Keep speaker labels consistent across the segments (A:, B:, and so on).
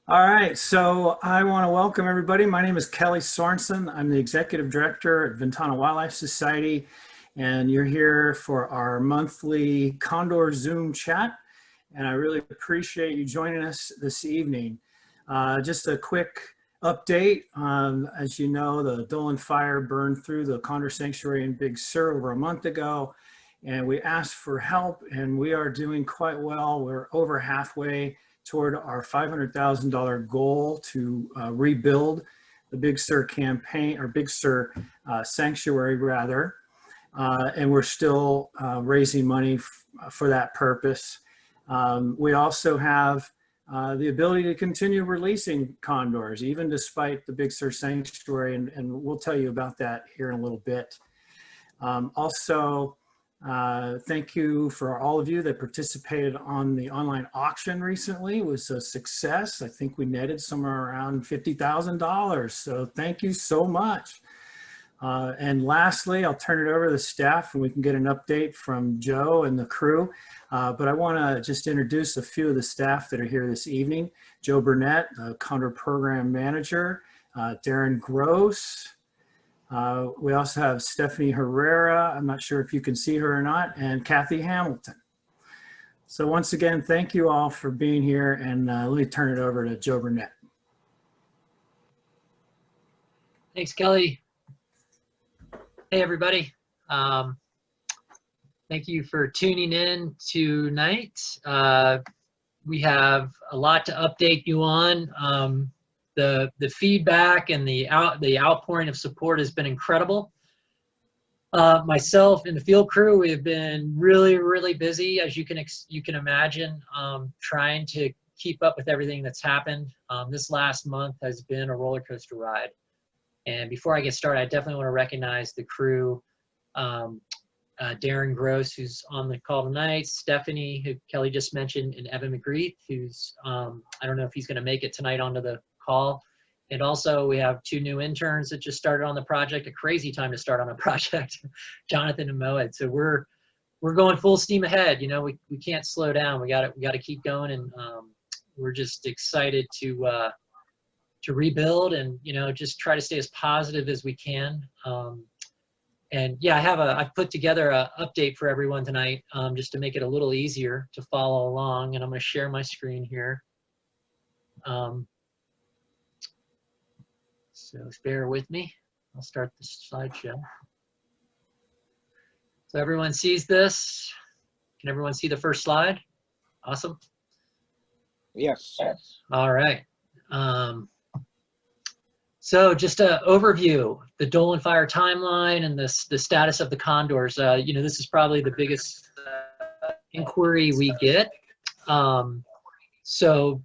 A: All right, so I want to welcome everybody. My name is Kelly Sorensen. I'm the Executive Director at Ventana Wildlife Society, and you're here for our monthly Condor Zoom chat, and I really appreciate you joining us this evening. Just a quick update. As you know, the Dolan Fire burned through the Condor Sanctuary in Big Sur over a month ago, and we asked for help, and we are doing quite well. We're over halfway toward our $500,000 goal to rebuild the Big Sur campaign, or Big Sur sanctuary rather. And we're still raising money for that purpose. We also have the ability to continue releasing condors, even despite the Big Sur sanctuary, and we'll tell you about that here in a little bit. Also, thank you for all of you that participated on the online auction recently. It was a success. I think we netted somewhere around $50,000. So thank you so much. And lastly, I'll turn it over to the staff and we can get an update from Joe and the crew. But I want to just introduce a few of the staff that are here this evening. Joe Burnett, the Condor Program Manager, Darren Gross. We also have Stephanie Herrera. I'm not sure if you can see her or not, and Kathy Hamilton. So once again, thank you all for being here, and let me turn it over to Joe Burnett.
B: Thanks, Kelly. Hey, everybody. Thank you for tuning in tonight. We have a lot to update you on. The feedback and the outpouring of support has been incredible. Myself and the field crew, we have been really busy, as you can imagine, trying to keep up with everything that's happened. This last month has been a roller coaster ride. And before I get started, I definitely want to recognize the crew. Darren Gross, who's on the call tonight, Stephanie, who Kelly just mentioned, and Evan McWreath, who's I don't know if he's going to make it tonight onto the call. And also we have two new interns that just started on the project, a crazy time to start on a project, Jonathan and Moed. So we're going full steam ahead. You know, we can't slow down. We got to keep going, and we're just excited to rebuild and, you know, just try to stay as positive as we can. And yeah, I've put together an update for everyone tonight, just to make it a little easier to follow along. And I'm going to share my screen here. So bear with me. I'll start the slideshow. So everyone sees this. Can everyone see the first slide? Awesome.
C: Yes.
B: All right. So just an overview, the Dolan Fire timeline and the status of the condors. You know, this is probably the biggest inquiry we get. So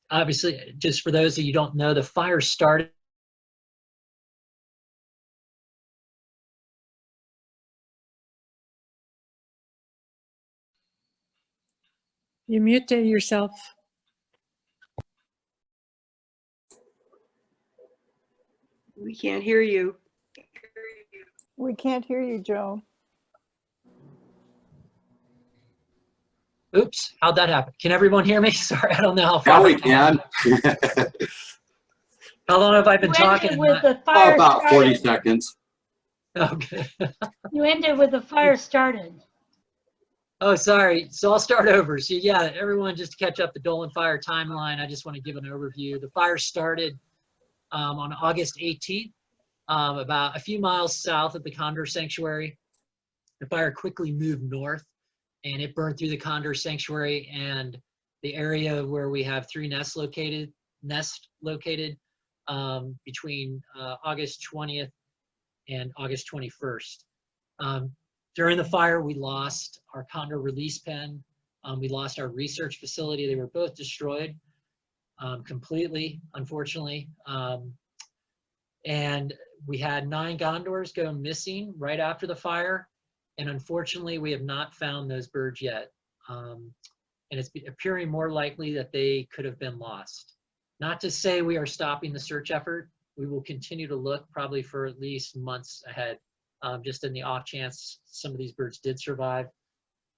B: obviously, just for those of you who don't know, the fire started
D: You muted yourself.
E: We can't hear you.
F: We can't hear you, Joe.
B: Oops, how'd that happen? Can everyone hear me? Sorry, I don't know how far.
C: Now we can.
B: How long have I been talking?
G: With the fire
C: About 40
G: started.
C: seconds.
B: Okay.
G: You ended with the fire started.
B: Oh, sorry. So I'll start over. So yeah, everyone, just to catch up the Dolan Fire timeline, I just want to give an overview. The fire started on August 18th, about a few miles south of the Condor Sanctuary. The fire quickly moved north, and it burned through the Condor Sanctuary and the area where we have three nests located between August 20th and August 21st. During the fire, we lost our Condor release pen. We lost our research facility. They were both destroyed completely, unfortunately. And we had 9 Condors go missing right after the fire. And unfortunately, we have not found those birds yet. And it's appearing more likely that they could have been lost. Not to say we are stopping the search effort. We will continue to look probably for at least months ahead, just in the off chance some of these birds did survive.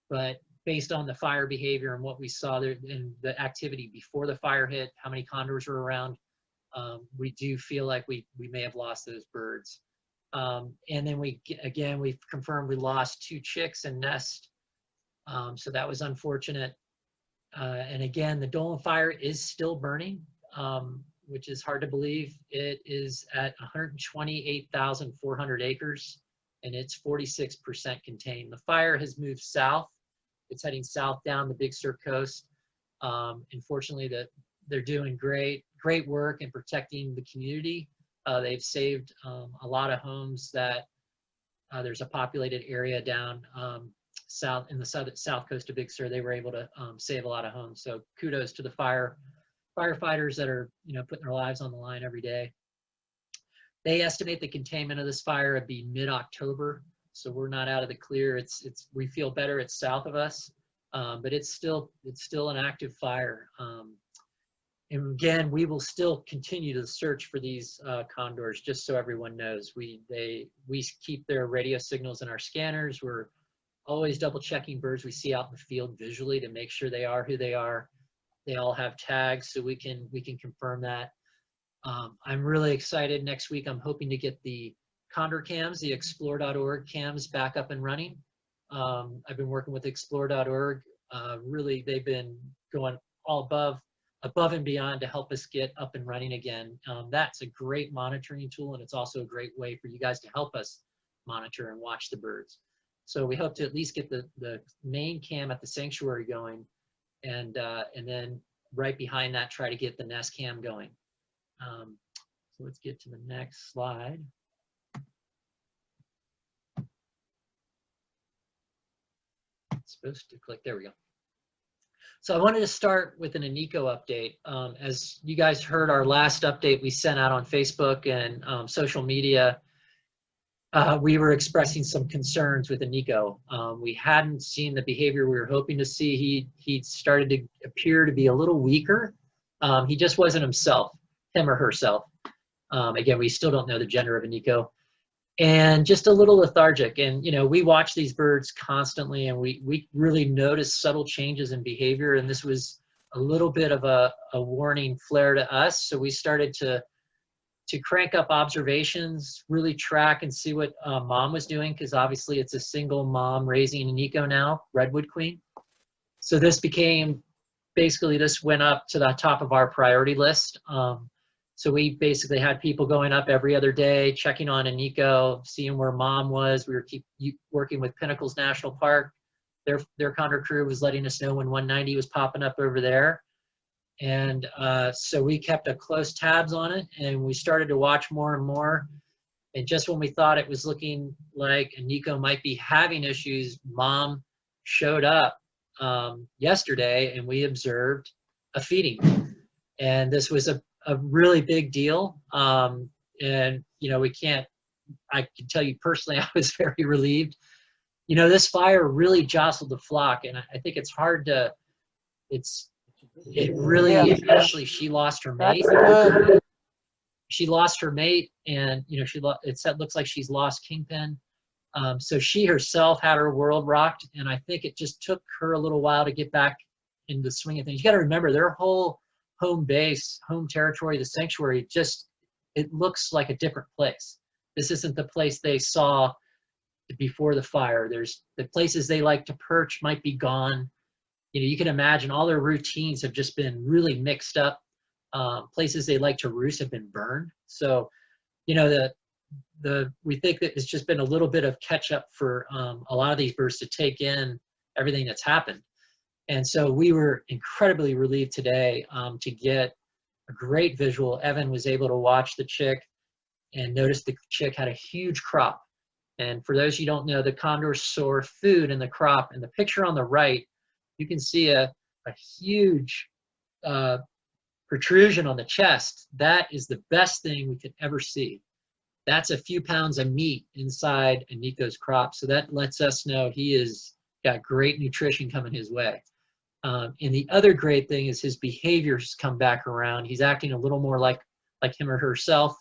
B: But based on the fire behavior and what we saw there and the activity before the fire hit, how many condors were around, we do feel like we may have lost those birds. And then we've confirmed we lost 2 chicks and nest. So that was unfortunate. And again, the Dolan Fire is still burning, which is hard to believe. It is at 128,400 acres, and it's 46% contained. The fire has moved south. It's heading south down the Big Sur coast. Unfortunately, they're doing great work in protecting the community. They've saved a lot of homes that there's a populated area down south in the south coast of Big Sur. They were able to save a lot of homes. So kudos to the firefighters that are putting their lives on the line every day. They estimate the containment of this fire to be mid-October, so we're not out of the clear. We feel better. It's south of us, but it's still an active fire. And again, we will still continue to search for these condors, just so everyone knows. We keep their radio signals in our scanners. We're always double checking birds we see out in the field visually to make sure they are who they are. They all have tags, so we can confirm that. I'm really excited. Next week, I'm hoping to get the Condor cams, the explore.org cams back up and running. I've been working with explore.org. Really, they've been going all above and beyond to help us get up and running again. That's a great monitoring tool, and it's also a great way for you guys to help us monitor and watch the birds. So we hope to at least get the main cam at the sanctuary going, and then right behind that, try to get the nest cam going. So let's get to the next slide. It's supposed to click, there we go. So I wanted to start with an Iniko update. As you guys heard, our last update we sent out on Facebook and social media, we were expressing some concerns with Iniko. We hadn't seen the behavior we were hoping to see. He started to appear to be a little weaker. He just wasn't himself, him or herself. Again, we still don't know the gender of Iniko. And just a little lethargic. And we watch these birds constantly, and we really notice subtle changes in behavior. And this was a little bit of a warning flare to us. So we started to crank up observations, really track and see what mom was doing, because obviously it's a single mom raising Iniko now, Redwood Queen. So this went up to the top of our priority list. So we basically had people going up every other day, checking on Iniko, seeing where mom was. We were working with Pinnacles National Park. Their Condor crew was letting us know when 190 was popping up over there. And so we kept a close tabs on it, and we started to watch more and more. And just when we thought it was looking like Iniko might be having issues, mom showed up yesterday, and we observed a feeding. And this was a really big deal. And I can tell you personally, I was very relieved. This fire really jostled the flock, and I think it's hard to, especially she lost her mate. She lost her mate, and it looks like she's lost Kingpin. So she herself had her world rocked, and I think it just took her a little while to get back in the swing of things. You got to remember, their whole home base, home territory, the sanctuary, it looks like a different place. This isn't the place they saw before the fire. There's the places they like to perch might be gone. You can imagine all their routines have just been really mixed up. Places they like to roost have been burned. So, we think that it's just been a little bit of catch up for a lot of these birds to take in everything that's happened. And so we were incredibly relieved today to get a great visual. Evan was able to watch the chick and notice the chick had a huge crop. And for those you don't know, the condors store food in the crop. In the picture on the right, you can see a huge protrusion on the chest. That is the best thing we could ever see. That's a few pounds of meat inside Iniko's crop. So that lets us know he has got great nutrition coming his way. And the other great thing is his behaviors come back around. He's acting a little more like him or herself.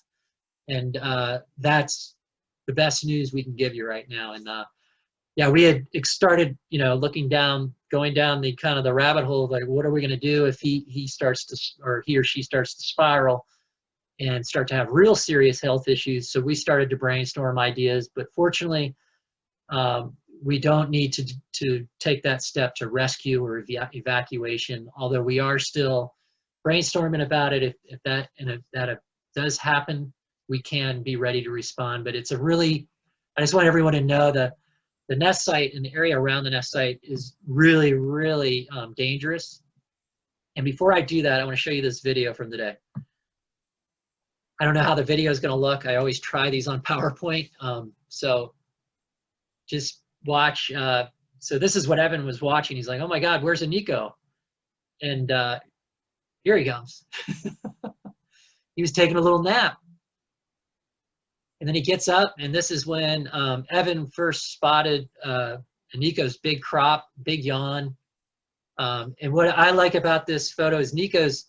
B: And that's the best news we can give you right now. And yeah, we had started, looking down going down the kind of the rabbit hole of like, what are we going to do if he starts to, or he or she starts to spiral and start to have real serious health issues. So we started to brainstorm ideas, but fortunately, we don't need to take that step to rescue or evacuation, although we are still brainstorming about it. If that does happen, we can be ready to respond. But it's a really, I just want everyone to know that the nest site and the area around the nest site is really, really dangerous. And before I do that, I want to show you this video from today. I don't know how the video is going to look. I always try these on PowerPoint. So just watch. So this is what Evan was watching. He's like, oh my God, where's Aniko? And here he comes. He was taking a little nap. And then he gets up, and this is when Evan first spotted Aniko's big crop, big yawn. And what I like about this photo is Niko's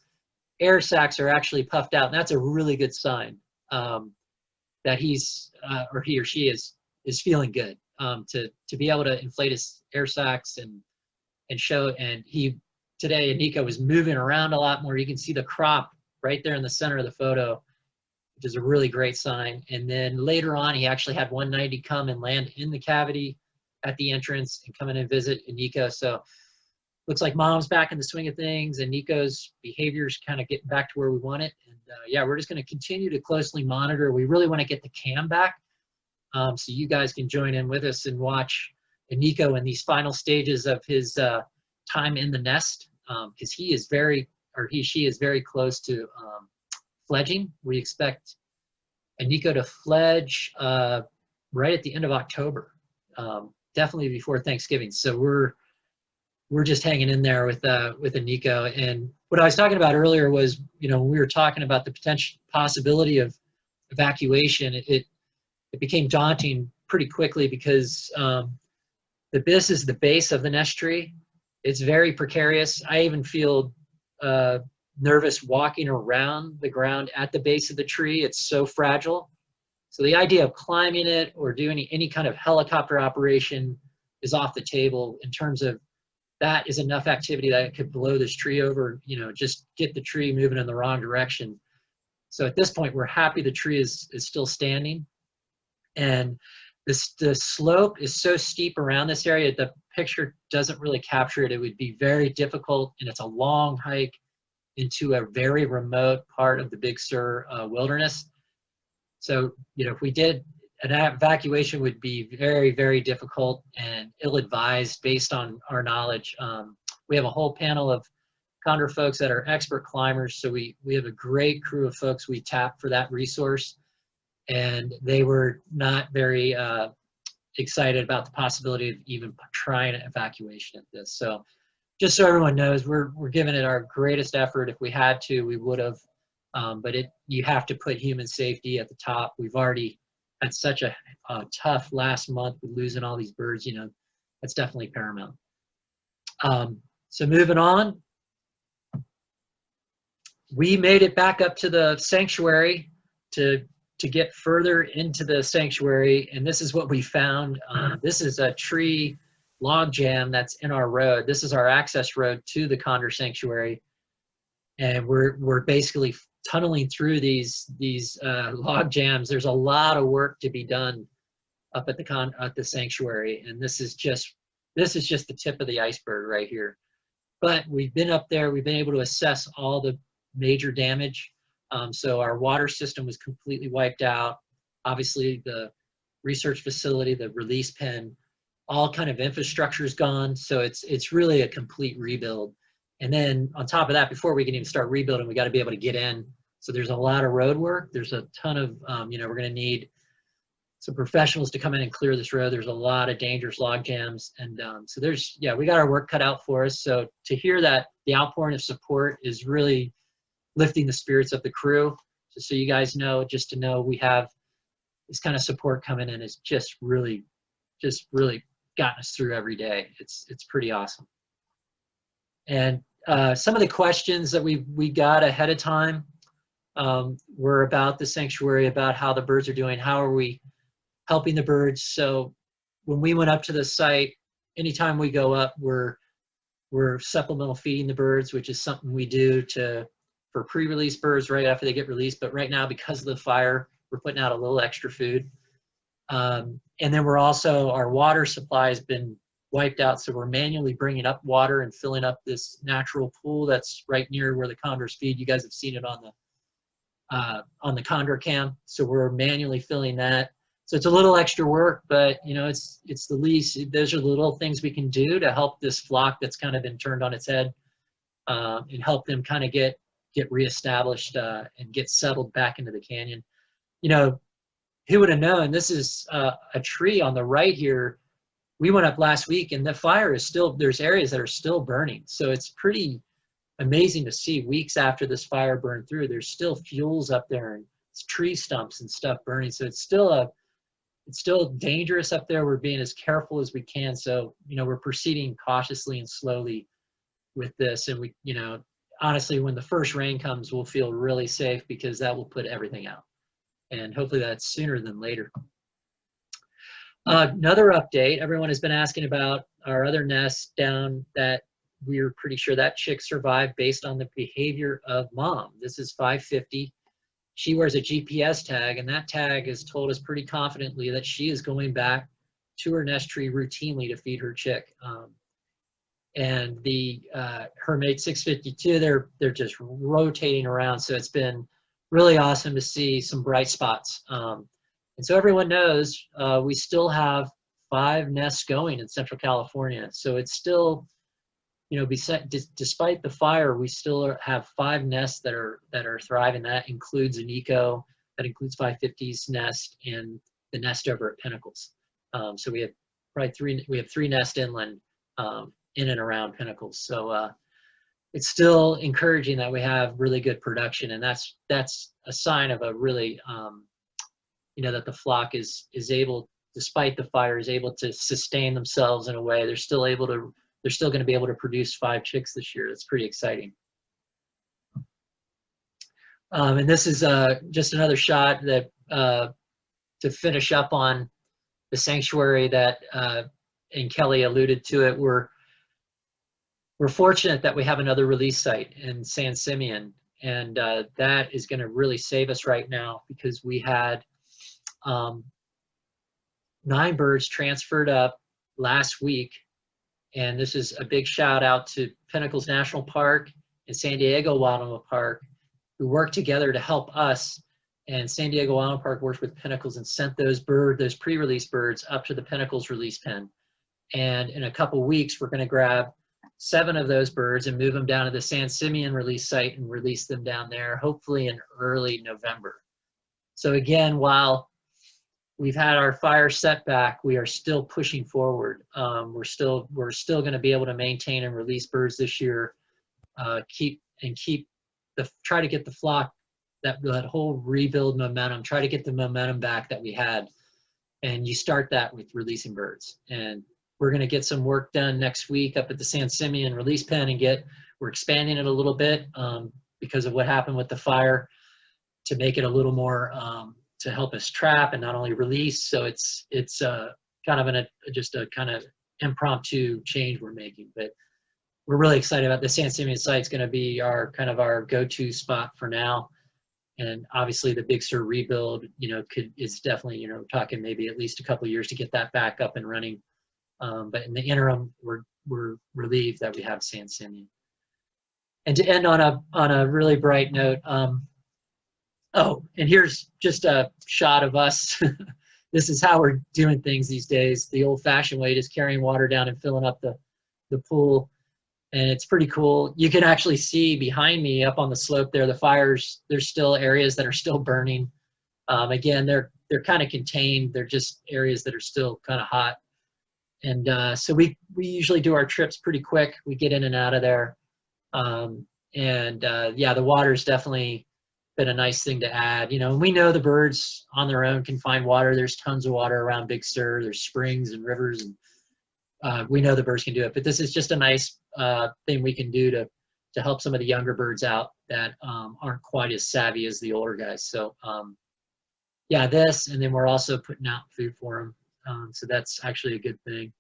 B: air sacs are actually puffed out, and that's a really good sign that he's or he or she is feeling good. To be able to inflate his air sacs and show, and today Aniko was moving around a lot more. You can see the crop right there in the center of the photo, which is a really great sign. And then later on, he actually had 190 come and land in the cavity at the entrance and come in and visit Aniko. So looks like mom's back in the swing of things, and Nico's behavior's kind of getting back to where we want it. And yeah, we're just going to continue to closely monitor. We really want to get the cam back so you guys can join in with us and watch Aniko in these final stages of his time in the nest, because he is she is very close to fledging. We expect Aniko to fledge right at the end of October, definitely before Thanksgiving. So we're just hanging in there with Aniko. And what I was talking about earlier was, when we were talking about the potential possibility of evacuation, it became daunting pretty quickly because this is the base of the nest tree. It's very precarious. I even feel nervous walking around the ground at the base of the tree. It's so fragile. So the idea of climbing it or doing any kind of helicopter operation is off the table in terms of that is enough activity that it could blow this tree over, just get the tree moving in the wrong direction. So at this point, we're happy the tree is still standing. And the slope is so steep around this area, the picture doesn't really capture it. It would be very difficult, and it's a long hike into a very remote part of the Big Sur wilderness. So, if we did, an evacuation would be very, very difficult and ill-advised based on our knowledge. We have a whole panel of Condor folks that are expert climbers, so we have a great crew of folks we tap for that resource, and they were not very excited about the possibility of even trying an evacuation at this. So just so everyone knows, we're giving it our greatest effort. If we had to, we would have, but you have to put human safety at the top. We've already had such a tough last month with losing all these birds, that's definitely paramount. So moving on, we made it back up to the sanctuary to get further into the sanctuary, and this is what we found. This is a tree log jam that's in our road. This is our access road to the Condor Sanctuary, and we're basically tunneling through these log jams. There's a lot of work to be done up at the sanctuary, and this is just the tip of the iceberg right here. But we've been up there. We've been able to assess all the major damage. So our water system was completely wiped out. Obviously, the research facility, the release pen, all kind of infrastructure is gone. So it's really a complete rebuild. And then on top of that, before we can even start rebuilding, we got to be able to get in. So there's a lot of road work. There's a ton of, we're going to need some professionals to come in and clear this road. There's a lot of dangerous log jams. And so we got our work cut out for us. So to hear that the outpouring of support is really lifting the spirits of the crew. So you guys know, just to know we have this kind of support coming in is just really gotten us through every day. It's pretty awesome. And some of the questions that we got ahead of time were about the sanctuary, about how the birds are doing, how are we helping the birds. So when we went up to the site, anytime we go up, we're We're supplemental feeding the birds, which is something we do for pre-release birds right after they get released. But right now, because of the fire, we're putting out a little extra food. And then we're also, our water supply has been wiped out, so we're manually bringing up water and filling up this natural pool that's right near where the condors feed. You guys have seen it on the condor cam. So we're manually filling that. So it's a little extra work, but you know, it's the least. Those are the little things we can do to help this flock that's kind of been turned on its head, and help them kind of get reestablished and get settled back into the canyon. You know, who would have known? This is a tree on the right here. We went up last week and the fire is still, there's areas that are still burning. So it's pretty amazing to see weeks after this fire burned through, there's still fuels up there and tree stumps and stuff burning. So it's still dangerous up there. We're being as careful as we can. So, you know, we're proceeding cautiously and slowly with this. And we, you know, honestly, when the first rain comes, we'll feel really safe because that will put everything out. And hopefully that's sooner than later. Another update, everyone has been asking about our other nest down that we're pretty sure that chick survived based on the behavior of mom. This is 550. She wears a GPS tag, and that tag has told us pretty confidently that she is going back to her nest tree routinely to feed her chick. And her mate 652, they're just rotating around. So it's been really awesome to see some bright spots. And so everyone knows we still have 5 nests going in Central California. So it's still, you know, despite the fire, we still have 5 nests that are thriving. That includes Iniko, that includes 550's nest, and the nest over at Pinnacles. So we have probably 3 nests inland in and around Pinnacles. So it's still encouraging that we have really good production, and that's a sign of a really you know, that the flock is able, despite the fire, is able to sustain themselves in a way. They're still going to be able to produce 5 chicks this year. It's pretty exciting. And this is just another shot that to finish up on the sanctuary that, and Kelly alluded to it. We're fortunate that we have another release site in San Simeon, and that is going to really save us right now because we had 9 birds transferred up last week. And this is a big shout out to Pinnacles National Park and San Diego Wild Animal Park, who worked together to help us. And San Diego Wild Animal Park worked with Pinnacles and sent those pre-release birds up to the Pinnacles release pen. And in a couple weeks, we're going to grab 7 of those birds and move them down to the San Simeon release site and release them down there, hopefully in early November. So again, while we've had our fire setback, we are still pushing forward. We're still going to be able to maintain and release birds this year. Try to get the flock, that whole rebuild momentum. Try to get the momentum back that we had, and you start that with releasing birds. And we're going to get some work done next week up at the San Simeon release pen, and we're expanding it a little bit because of what happened with the fire, to make it a little more. To help us trap and not only release. So it's kind of just a kind of impromptu change we're making, but we're really excited about the San Simeon site. It's going to be our go-to spot for now. And obviously the Big Sur rebuild, you know, is definitely, you know, talking maybe at least a couple of years to get that back up and running. But in the interim, we're relieved that we have San Simeon. And to end on a really bright note, oh, and here's just a shot of us. This is how we're doing things these days. The old-fashioned way is carrying water down and filling up the pool. And it's pretty cool. You can actually see behind me up on the slope there, the fires, there's still areas that are still burning. Again, they're kind of contained. They're just areas that are still kind of hot. And so we usually do our trips pretty quick. We get in and out of there. Yeah, the water's definitely been a nice thing to add. You know, we know the birds on their own can find water. There's tons of water around Big Sur. There's springs and rivers, and we know the birds can do it. But this is just a nice thing we can do to help some of the younger birds out that aren't quite as savvy as the older guys. So yeah, this, and then we're also putting out food for them. So that's actually a good thing.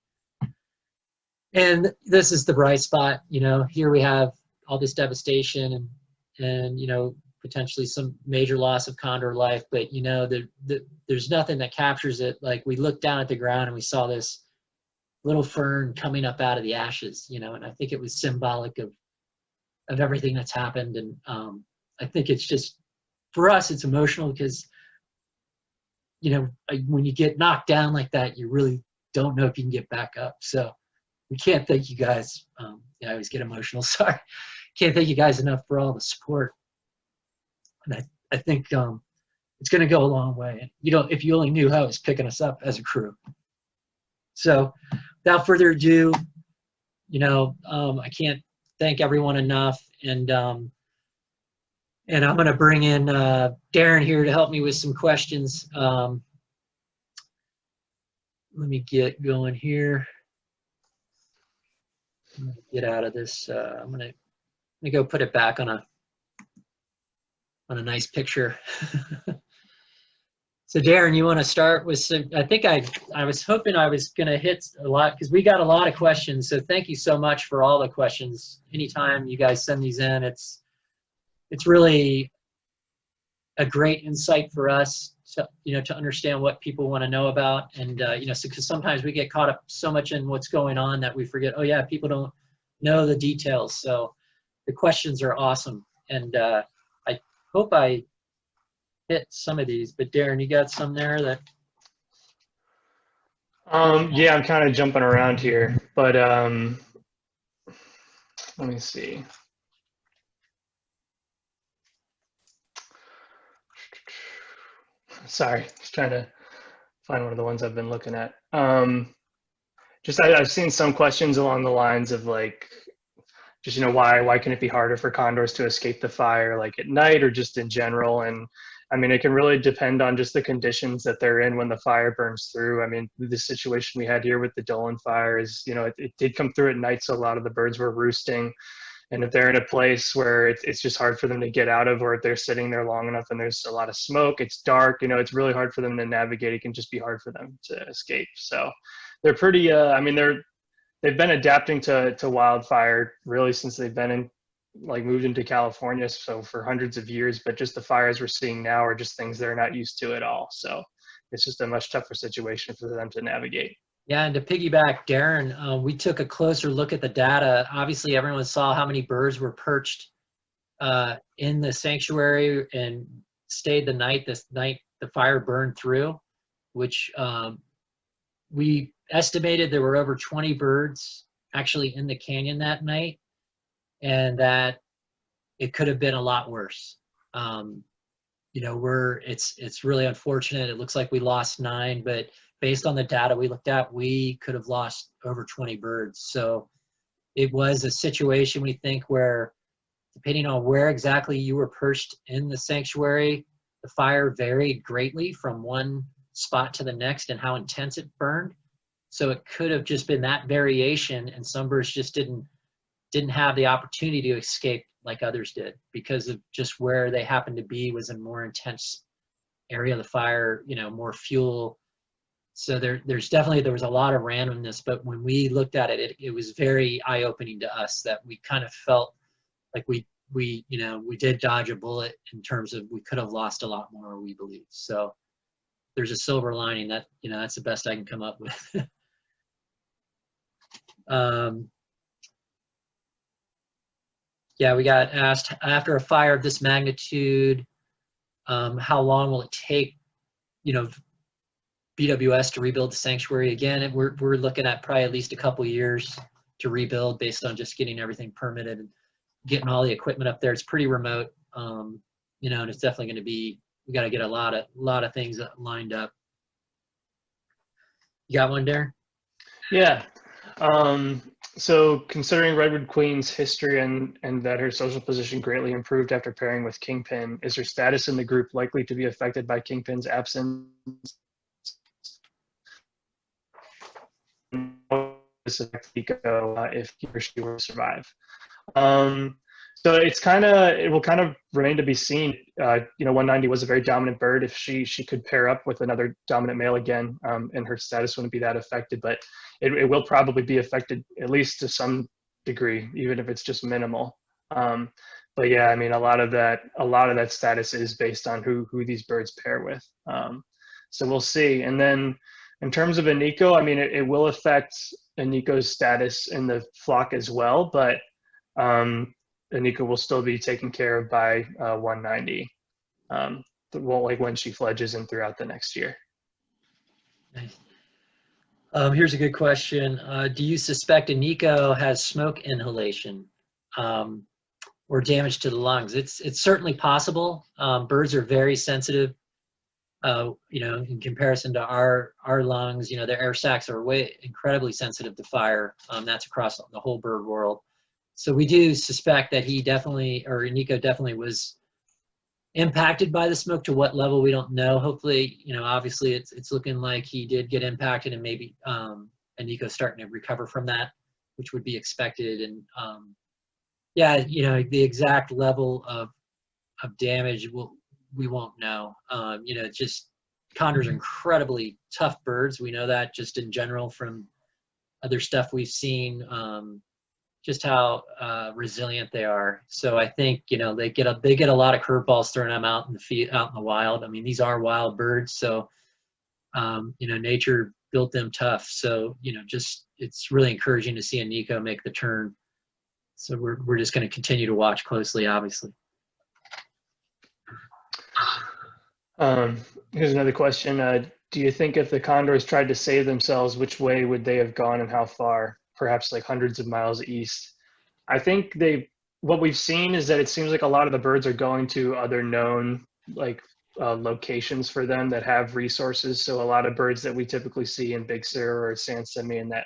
B: And this is the bright spot. Here we have all this devastation and potentially some major loss of condor life, but there's nothing that captures it. Like, we looked down at the ground and we saw this little fern coming up out of the ashes, and I think it was symbolic of everything that's happened. And I think it's just, for us, it's emotional because, when you get knocked down like that, you really don't know if you can get back up. So we can't thank you guys. I always get emotional, sorry. Can't thank you guys enough for all the support. And I think it's going to go a long way. If you only knew how it was picking us up as a crew. So without further ado, I can't thank everyone enough. And I'm going to bring in Darren here to help me with some questions. Let me get going here. I'm going to get out of this. I'm going to go put it back on a nice picture. So Darren, you want to start with some, I think I was hoping I was going to hit a lot because we got a lot of questions. So thank you so much for all the questions. Anytime you guys send these in, it's really a great insight for us to, to understand what people want to know about. And, because sometimes we get caught up so much in what's going on that we forget, oh yeah, people don't know the details. So the questions are awesome. And I hope I hit some of these, but Darren, you got some there that?
H: Yeah, I'm kind of jumping around here, but let me see. Sorry, just trying to find one of the ones I've been looking at. I've seen some questions along the lines of like, just, why can it be harder for condors to escape the fire, like at night or just in general? And I mean, it can really depend on just the conditions that they're in when the fire burns through. I mean, the situation we had here with the Dolan Fire is, it did come through at night, so a lot of the birds were roosting. And if they're in a place where it's just hard for them to get out of, or if they're sitting there long enough and there's a lot of smoke, it's dark, it's really hard for them to navigate. It can just be hard for them to escape. So they're pretty, they've been adapting to wildfire really since they've been moved into California, so for hundreds of years, but just the fires we're seeing now are just things they're not used to at all. So it's just a much tougher situation for them to navigate.
B: Yeah, and to piggyback Darren, we took a closer look at the data. Obviously, everyone saw how many birds were perched in the sanctuary and stayed the night. This night the fire burned through, which we estimated there were over 20 birds actually in the canyon that night, and that it could have been a lot worse. It's really unfortunate. It looks like we lost 9, but based on the data we looked at, we could have lost over 20 birds. So it was a situation, we think, where depending on where exactly you were perched in the sanctuary, the fire varied greatly from one spot to the next and how intense it burned. So it could have just been that variation, and some birds just didn't have the opportunity to escape like others did because of just where they happened to be was a more intense area of the fire, more fuel. So there was a lot of randomness, but when we looked at it, it was very eye-opening to us that we kind of felt like we did dodge a bullet in terms of we could have lost a lot more, we believe. So there's a silver lining that, that's the best I can come up with. Yeah, we got asked, after a fire of this magnitude, how long will it take, BWS to rebuild the sanctuary again? And we're looking at probably at least a couple years to rebuild based on just getting everything permitted and getting all the equipment up there. It's pretty remote, and it's definitely going to be, we got to get a lot of things lined up. You got one, Darren?
H: Yeah. So considering Redwood Queen's history and that her social position greatly improved after pairing with Kingpin, is her status in the group likely to be affected by Kingpin's absence? If he or she were to survive? So it will kind of remain to be seen. 190 was a very dominant bird. If she could pair up with another dominant male again, and her status wouldn't be that affected, but it will probably be affected at least to some degree, even if it's just minimal. But yeah, I mean, a lot of that status is based on who these birds pair with. So we'll see. And then in terms of Iniko, I mean, it will affect Iniko's status in the flock as well, but Aniko will still be taken care of by 190. Like when she fledges and throughout the next year.
B: Nice. Here's a good question. Do you suspect Aniko has smoke inhalation or damage to the lungs? It's certainly possible. Birds are very sensitive. In comparison to our lungs, their air sacs are incredibly sensitive to fire. That's across the whole bird world. So we do suspect that Aniko definitely was impacted by the smoke. To what level, we don't know. Hopefully, obviously it's looking like he did get impacted, and maybe Aniko's starting to recover from that, which would be expected. And the exact level of damage we won't know. Just condors are incredibly tough birds. We know that just in general from other stuff we've seen. Just how resilient they are. So I think they get a lot of curveballs thrown them out in the wild. I mean, these are wild birds, so nature built them tough. So it's really encouraging to see Aniko make the turn. So we're just going to continue to watch closely, obviously.
H: Here's another question. Do you think if the condors tried to save themselves, which way would they have gone and how far? Perhaps like hundreds of miles east. I think what we've seen is that it seems like a lot of the birds are going to other known locations for them that have resources. So a lot of birds that we typically see in Big Sur or San Simeon that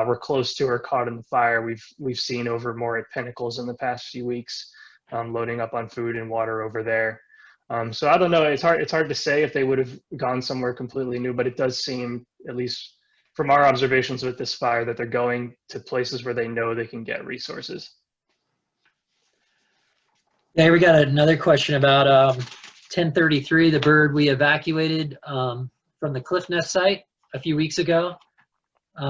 H: we're close to or caught in the fire, we've seen over more at Pinnacles in the past few weeks, loading up on food and water over there. So I don't know. It's hard to say if they would have gone somewhere completely new, but it does seem, at least from our observations with this fire, that they're going to places where they know they can get resources.
B: Yeah, we got another question about 1033, the bird we evacuated from the Cliff Nest site a few weeks ago.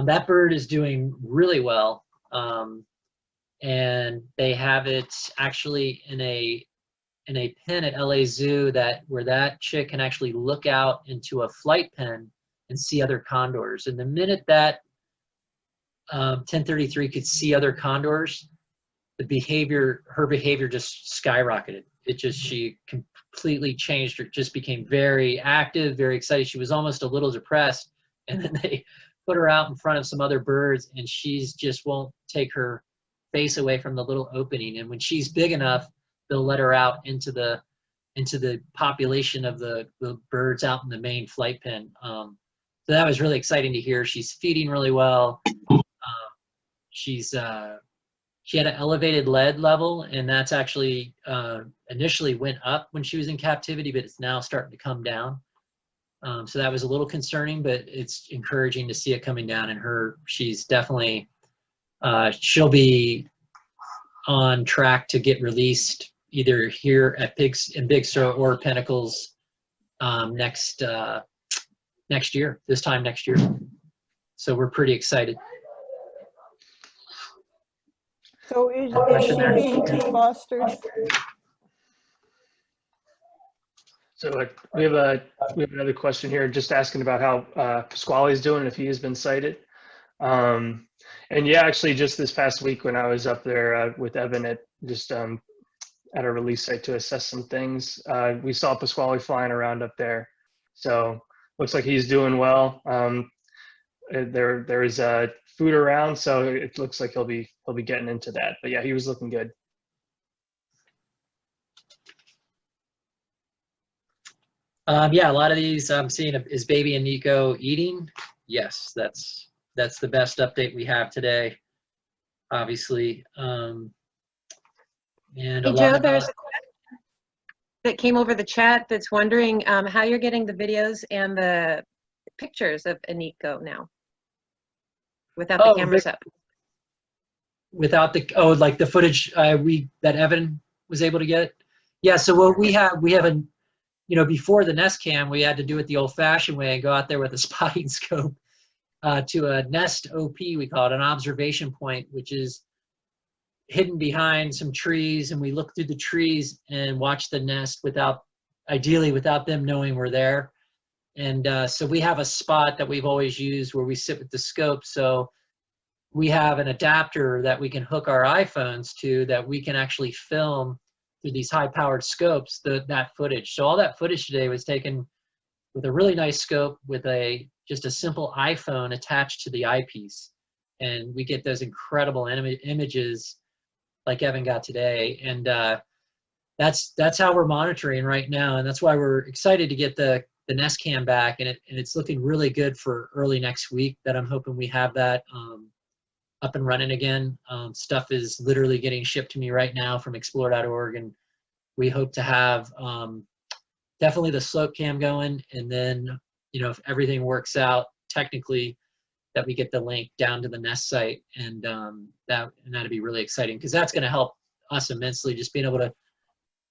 B: That bird is doing really well, and they have it actually in a pen at LA Zoo where that chick can actually look out into a flight pen and see other condors. And the minute that 1033 could see other condors, her behavior just skyrocketed. She completely changed. It just became very active, very excited. She was almost a little depressed. And then they put her out in front of some other birds, and she's just won't take her face away from the little opening. And when she's big enough, they'll let her out into the population of the birds out in the main flight pen. So that was really exciting to hear. She's feeding really well. She had an elevated lead level, and that's actually initially went up when she was in captivity, but it's now starting to come down. So that was a little concerning, but it's encouraging to see it coming down. And she's definitely, she'll be on track to get released either here at Big Sur or Pinnacles this time next year. So we're pretty excited.
F: So is
B: Question
F: she
B: there.
F: being fostered?
H: So we have another question here, just asking about how Pasquale is doing, if he has been sighted. And yeah, actually, just this past week when I was up there with Evan at a release site to assess some things, we saw Pasquale flying around up there. So looks like he's doing well. There is food around, so it looks like he'll be getting into that. But yeah, he was looking good.
B: Yeah, a lot of these I'm seeing is baby Aniko eating. Yes, that's the best update we have today, obviously. And
I: Hey Joe, there's a question that came over the chat that's wondering how you're getting the videos and the pictures of Aniko now without the cameras up.
B: without the, oh, like the footage that Evan was able to get? Yeah, so what we have a, you know, before the Nest Cam, we had to do it the old-fashioned way and go out there with a spotting scope to a Nest OP, we call it, an observation point, which is hidden behind some trees, and we look through the trees and watch the nest ideally without them knowing we're there. And so we have a spot that we've always used where we sit with the scope. So we have an adapter that we can hook our iPhones to that we can actually film through these high-powered scopes that footage. So all that footage today was taken with a really nice scope with just a simple iPhone attached to the eyepiece. And we get those incredible images like Evan got today. And that's how we're monitoring right now. And that's why we're excited to get the Nest Cam back. And it's looking really good for early next week that I'm hoping we have that up and running again. Stuff is literally getting shipped to me right now from explore.org. And we hope to have definitely the slope cam going. And then, you know, if everything works out technically, that we get the link down to the Nest site, and that'd be really exciting, because that's going to help us immensely, just being able to,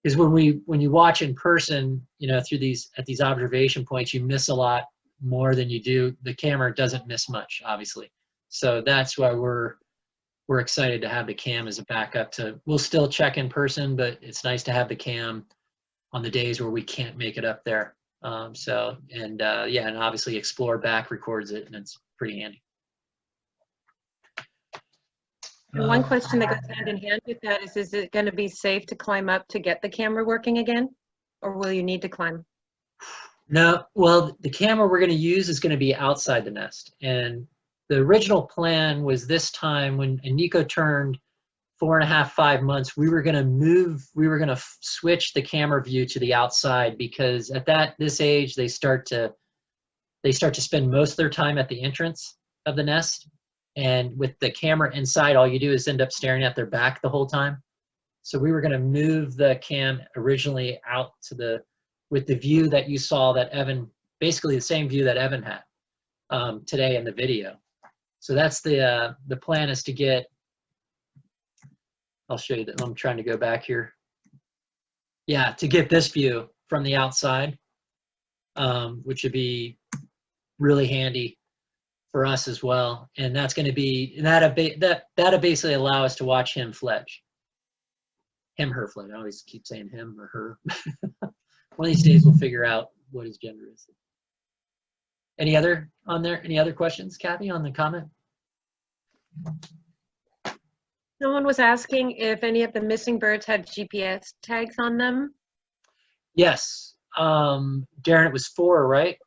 B: because when you watch in person, you know, through at these observation points, you miss a lot more than you do. The camera doesn't miss much, obviously. So that's why we're excited to have the cam as a backup we'll still check in person, but it's nice to have the cam on the days where we can't make it up there. And obviously Explore back records it, and it's pretty handy.
I: And one question that goes hand in hand with that is it going to be safe to climb up to get the camera working again? Or will you need to climb?
B: No, well, the camera we're going to use is going to be outside the nest. And the original plan was this time when Iniko turned 4.5, 5 months, we were going to switch the camera view to the outside, because at this age, they start to spend most of their time at the entrance of the nest. And with the camera inside, all you do is end up staring at their back the whole time. So we were going to move the cam originally out with the view that you saw that Evan, basically the same view that Evan had today in the video. So that's the plan, is to get, I'll show you that. I'm trying to go back here. Yeah, to get this view from the outside, which would be really handy for us as well. And that's going to be, that'll basically allow us to watch him fledge. Her fledge. I always keep saying him or her. One of these days we'll figure out what his gender is. Any other questions, Kathy, on the comment?
I: Someone was asking if any of the missing birds had GPS tags on them.
B: Yes. Darren, it was 4, right?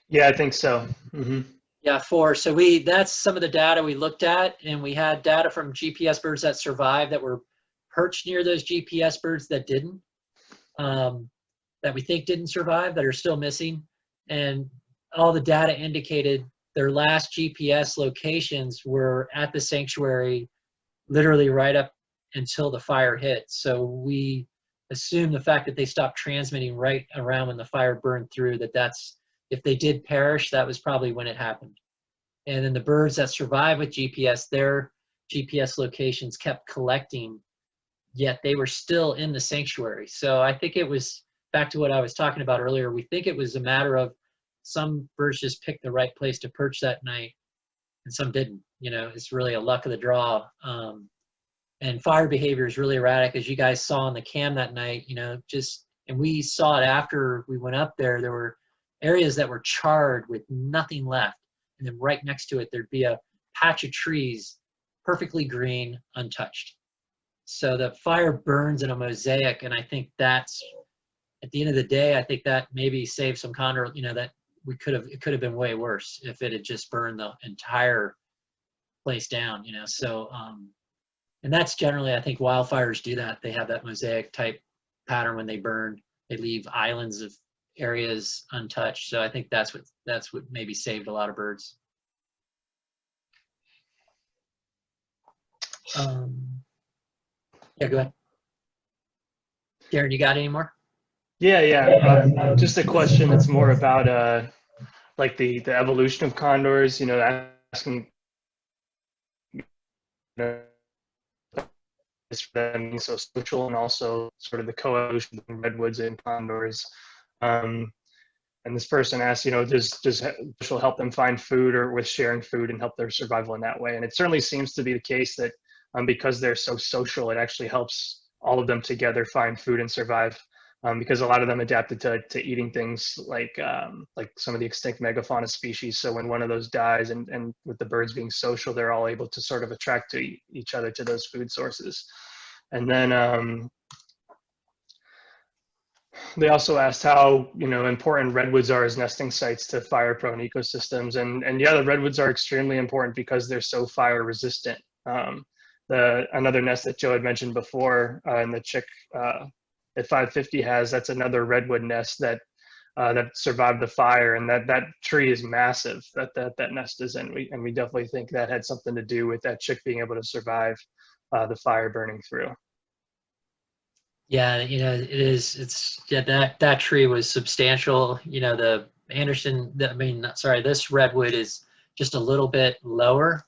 H: Yeah, I think so. Mm-hmm.
B: Yeah, 4. So that's some of the data we looked at, and we had data from GPS birds that survived that were perched near those GPS birds that didn't, that we think didn't survive, that are still missing. And all the data indicated their last GPS locations were at the sanctuary, literally right up until the fire hit. So we assume the fact that they stopped transmitting right around when the fire burned through, that's, if they did perish, that was probably when it happened. And then the birds that survived with GPS, their GPS locations kept collecting, yet they were still in the sanctuary. So I think it was, back to what I was talking about earlier, we think it was a matter of some birds just picked the right place to perch that night and some didn't. You know, it's really a luck of the draw. And fire behavior is really erratic, as you guys saw on the cam that night, you know, and we saw it after we went up there. There were areas that were charred with nothing left. And then right next to it, there'd be a patch of trees, perfectly green, untouched. So the fire burns in a mosaic. And I think that's, at the end of the day, I think that maybe saved some condor, you know, that it could have been way worse if it had just burned the entire place down, you know. So, and that's generally, I think wildfires do that. They have that mosaic type pattern when they burn. They leave islands of areas untouched. So I think that's what maybe saved a lot of birds. Yeah, go ahead. Darren, you got any more?
H: Yeah. Just a question that's more about like the evolution of condors. You know, asking, you know, for them being so social, and also sort of the coevolution between redwoods and condors. And this person asked, does social help them find food, or with sharing food and help their survival in that way? And it certainly seems to be the case that because they're so social, it actually helps all of them together find food and survive. Because a lot of them adapted to eating things like some of the extinct megafauna species. So when one of those dies, and with the birds being social, they're all able to sort of attract to each other to those food sources. And then they also asked how important redwoods are as nesting sites to fire-prone ecosystems. And yeah, the redwoods are extremely important because they're so fire resistant. Another nest that Joe had mentioned before, and the chick at 550 that's another redwood nest that survived the fire, and that tree is massive that nest is in. We definitely think that had something to do with that chick being able to survive the fire burning through.
B: Yeah, that tree was substantial. The this redwood is just a little bit lower.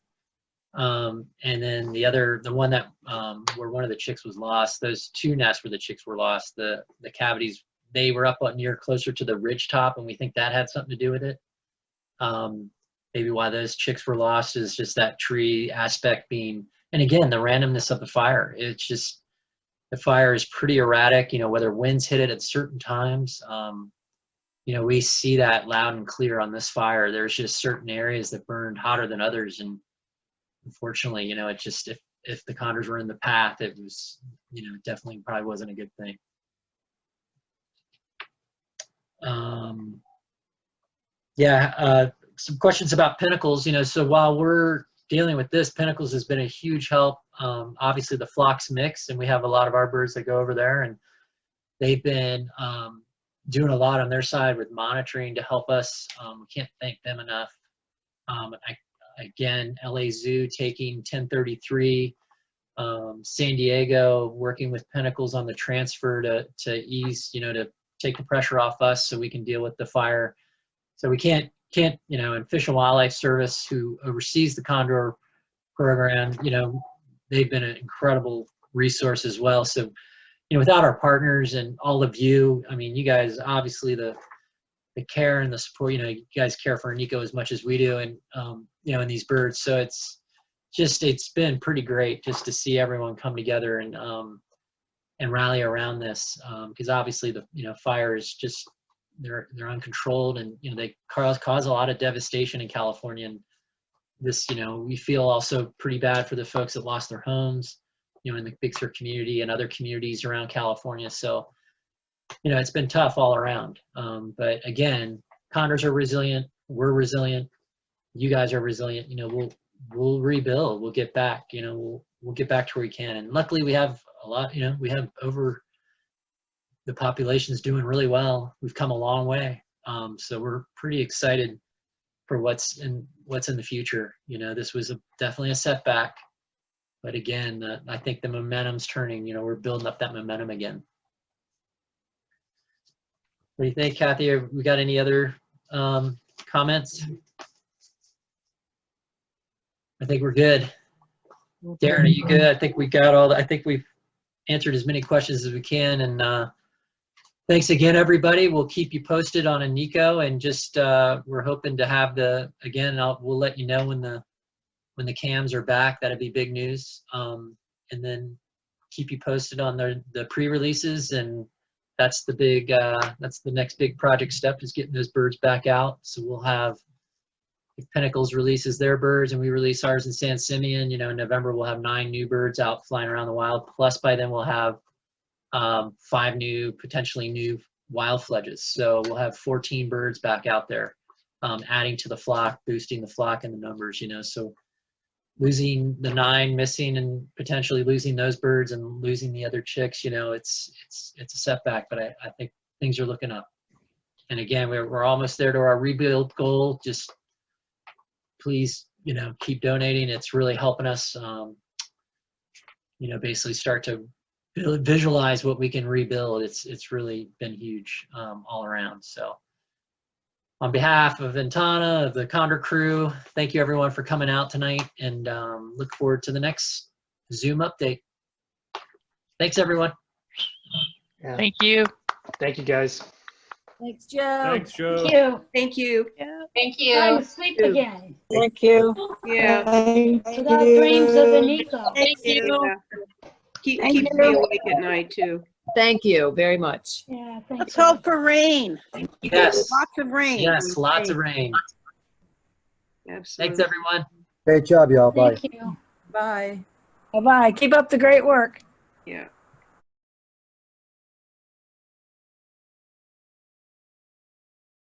B: And then the one that where one of the chicks was lost, those two nests where the chicks were lost, the cavities, they were up near closer to the ridge top, and we think that had something to do with it. Maybe why those chicks were lost is just that tree aspect being, and again, the randomness of the fire. It's just, the fire is pretty erratic, whether winds hit it at certain times. We see that loud and clear on this fire. There's just certain areas that burned hotter than others, and unfortunately, it just, if the condors were in the path, it was, definitely probably wasn't a good thing. Some questions about pinnacles. So while we're dealing with this, pinnacles has been a huge help. Obviously, the flocks mix, and we have a lot of our birds that go over there, and they've been doing a lot on their side with monitoring to help us. We can't thank them enough. Again, LA Zoo taking 1033, San Diego working with Pinnacles on the transfer to ease, to take the pressure off us so we can deal with the fire. So we can't, and Fish and Wildlife Service, who oversees the Condor program, they've been an incredible resource as well. So, without our partners and all of you, you guys, obviously the care and the support, you guys care for Iniko as much as we do, and and these birds. So it's been pretty great just to see everyone come together and rally around this, because obviously the fire is just, they're uncontrolled, and they cause a lot of devastation in California. And this, we feel also pretty bad for the folks that lost their homes, in the Big Sur community and other communities around California. So it's been tough all around. But again, condors are resilient. We're resilient. You guys are resilient. We'll rebuild. We'll get back. We'll get back to where we can. And luckily, we have a lot. We have the population's doing really well. We've come a long way. So we're pretty excited for what's in the future. This was definitely a setback, but again, I think the momentum's turning. We're building up that momentum again. What do you think, Kathy? We got any other comments? I think we're good. Darren, are you good? I think we got I think we've answered as many questions as we can. And thanks again, everybody. We'll keep you posted on Aniko, and just we're hoping to have we'll let you know when the cams are back. That'd be big news. And then keep you posted on the pre-releases, and that's the next big project step, is getting those birds back out. So we'll have, if Pinnacles releases their birds and we release ours in San Simeon, in November we'll have 9 new birds out flying around the wild. Plus by then we'll have 5 potentially new wild fledges. So we'll have 14 birds back out there, adding to the flock, boosting the flock and the numbers, So losing the 9, missing, and potentially losing those birds and losing the other chicks, it's a setback, but I think things are looking up. And again, we're almost there to our rebuild goal. Just please, keep donating. It's really helping us, basically start to visualize what we can rebuild. It's really been huge all around. So on behalf of Ventana, of the Condor crew, thank you everyone for coming out tonight, and look forward to the next Zoom update. Thanks, everyone.
H: Yeah.
J: Thank you.
H: Thank you, guys.
K: Thanks, Joe.
J: Thanks, Joe.
G: Thank you.
E: Thank you.
I: Thank
G: Trying to sleep again
F: Thank you.
E: Yeah.
G: without dreams of Iniko.
K: Thank you.
E: Yeah. Keeps
F: Thank
E: me
F: you.
E: awake at night too.
K: Thank you very much.
G: Yeah, thank
F: Let's
G: you.
F: hope for rain.
B: Yes.
F: Lots of rain.
B: Yes, lots of rain.
E: Absolutely.
B: Thanks, everyone.
L: Great job, y'all. Bye.
G: Thank you.
K: Bye.
D: Bye-bye. Keep up the great work.
E: Yeah.